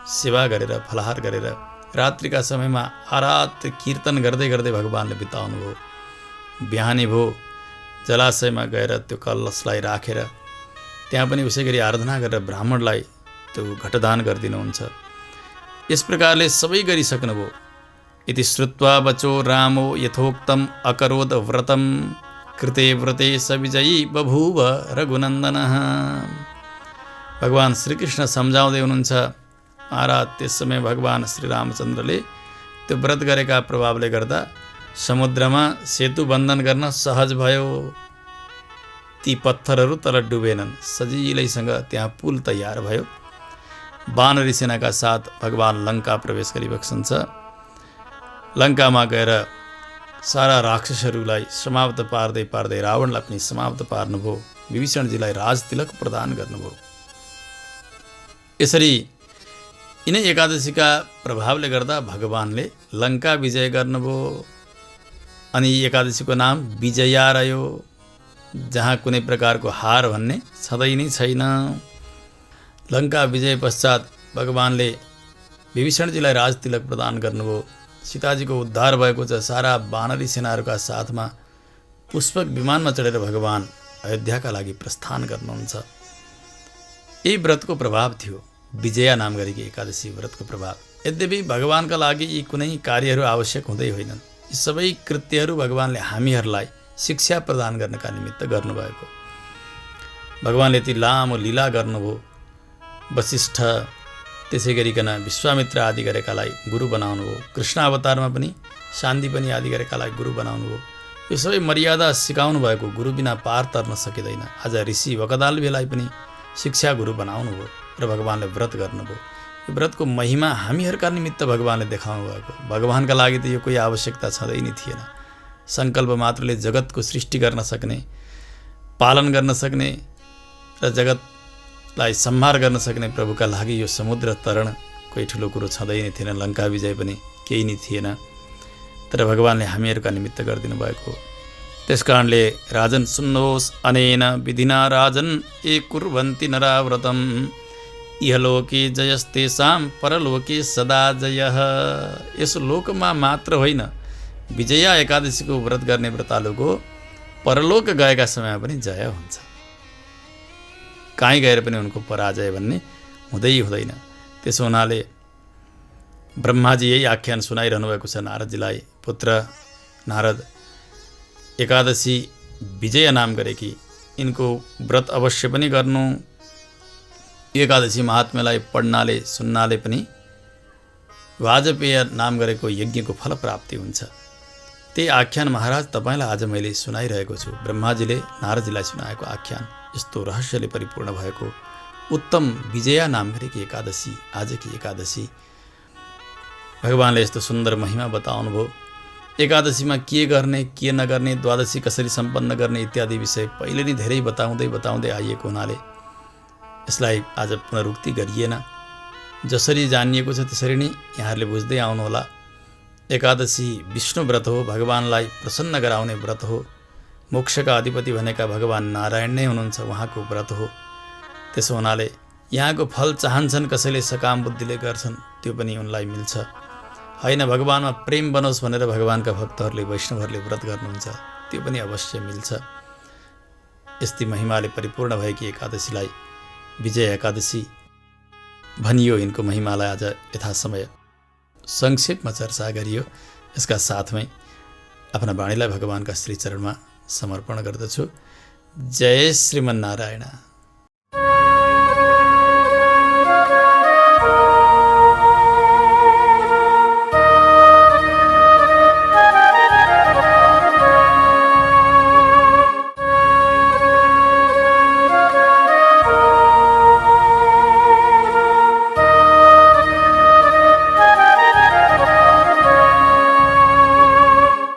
सेवा गरेर फलाहार गरेर रात्रिका समयमा आरात कीर्तन गर्दै गर्दै भगवानले बिताउनु भयो। बिहानी भयो, जलाशयमा गएर त्यो कलशलाई राखेर त्यहाँ पनि उसै गरी आराधना गरेर ब्राह्मणलाई त्यो घटदान गरिदिनुहुन्छ। यस प्रकारले सबै गरिसक्नुभयो। इति श्रुत्वा वचो रामो यथोक्तम अकरोद व्रतम कृते व्रते स विजयी बभूव रघुनन्दनः। भगवान् श्रीकृष्ण सम्झाउँदै हुनुहुन्छ, महाराज त्यस समय भगवान् श्री रामचन्द्रले त्यो व्रत गरेका प्रभावले गर्दा समुद्रमा सेतु बन्धन गर्न सहज भयो। ती पत्थरहरू तल डुबेनन्, सजिलैसँग त्यहाँ पुल तयार भयो। वानरी सेनाका साथ भगवान् लङ्का प्रवेश गरिबक्सन्छ। लङ्कामा गएर सारा राक्षसहरूलाई समाप्त पार्दै पार्दै रावणलाई पनि समाप्त पार्नुभयो। विभीषणजीलाई राजतिलक प्रदान गर्नुभयो। यसरी यिनै एकादशीका प्रभावले गर्दा भगवानले लङ्का विजय गर्नुभयो। अनि एकादशीको नाम विजया रह्यो, जहाँ कुनै प्रकारको हार भन्ने छँदै नै छैन। लङ्का विजय पश्चात भगवानले विभीषणजीलाई राजतिलक प्रदान गर्नुभयो। सीताजीको उद्धार भएको छ। सारा वानरी सेनाहरूका साथमा पुष्पक विमानमा चढेर भगवान अयोध्याका लागि प्रस्थान गर्नुहुन्छ। यही व्रतको प्रभाव थियो, विजया नाम गरेकी एकादशी व्रतको प्रभाव। यद्यपि भगवानका लागि यी कुनै कार्यहरू आवश्यक हुँदै होइनन्। यी सबै कृत्यहरू भगवानले हामीहरूलाई शिक्षा प्रदान गर्नका निमित्त गर्नुभएको। भगवानले यति लामो लीला गर्नुभयो। वशिष्ठ, त्यसै गरिकन विश्वामित्र आदि गरेकालाई गुरु बनाउनु भयो। कृष्ण अवतारमा पनि सान्दीपनि आदि गरेकालाई गुरु बनाउनु भयो। यो सबै मर्यादा सिकाउनु भएको। गुरु बिना पार तर्न सकिँदैन। आज ऋषि वकदाल्वेलाई पनि शिक्षा गुरु बनाउनु भयो र भगवानले व्रत गर्नुभयो। यो व्रतको महिमा हामीहरूका निमित्त भगवानले देखाउनु भएको। भगवानका लागि त यो कोही आवश्यकता छँदै नै थिएन। सङ्कल्प मात्रले जगतको सृष्टि गर्न सक्ने, पालन गर्न सक्ने र जगतलाई संहार गर्न सक्ने प्रभुका लागि यो समुद्र तरण कोही ठुलो कुरो छँदै नै थिएन। लङ्का विजय पनि केही नै थिएन। तर भगवानले हामीहरूका निमित्त गरिदिनु भएको। त्यस कारणले राजन सुन्नुहोस्, अनेन विधिना राजन ए कुर्वन्ति नराव्रतम इहलोके जयस्तेषां परलोके सदा जयः। यस लोकमा मात्र होइन, विजया एकादशीको व्रत गर्ने व्रतालुको परलोक गएका समयमा पनि जय हुन्छ। कहीँ गएर पनि उनको पराजय भन्ने हुँदै हुँदैन। त्यसो हुनाले ब्रह्माजी यही आख्यान सुनाइरहनु भएको छ नारदजीलाई। पुत्र नारद, एकादशी विजय नाम गरेकी यिनको व्रत अवश्य पनि गर्नु। एकादशी महात्म्यलाई पढ्नाले सुन्नाले पनि वाजपेय नाम गरेको यज्ञको फल प्राप्ति हुन्छ। त्यही आख्यान महाराज तपाईँलाई आज मैले सुनाइरहेको छु। ब्रह्माजीले नारदजीलाई सुनाएको आख्यान यस्तो रहस्यले परिपूर्ण भएको उत्तम विजया नाम गरेकी एकादशी, आजकी एकादशी भगवानले यस्तो सुन्दर महिमा बताउनुभयो। एकादशीमा के गर्ने के नगर्ने, द्वादशी कसरी सम्पन्न गर्ने इत्यादि विषय पहिले नै धेरै बताउँदै आइएको हुनाले यसलाई आज पुनरुक्ति गरिएन। जसरी जानिएको छ त्यसरी नै यहाँहरूले बुझ्दै आउनुहोला। एकादशी विष्णु व्रत हो, भगवानलाई प्रसन्न गराउने व्रत हो। मोक्षका अधिपति भनेका भगवान नारायण नै हुनुहुन्छ, उहाँको व्रत हो। त्यसो हुनाले यहाँको फल चाहन्छन् कसैले सकाम बुद्धिले गर्छन्, त्यो पनि उनलाई मिल्छ। होइन भगवानमा प्रेम बनोस् भनेर भगवानका भक्तहरूले वैष्णवहरूले व्रत गर्नुहुन्छ, त्यो पनि अवश्य मिल्छ। यस्तै महिमाले परिपूर्ण भएकी एकादशीलाई विजय एकादशी भनियो। यिनको महिमालाई आज यथासमय संक्षेपमा चर्चा गरियो। यसका साथमै आफ्ना वाणीलाई भगवानका श्री चरणमा समर्पण गर्दछु। जय श्रीमन्नारायण।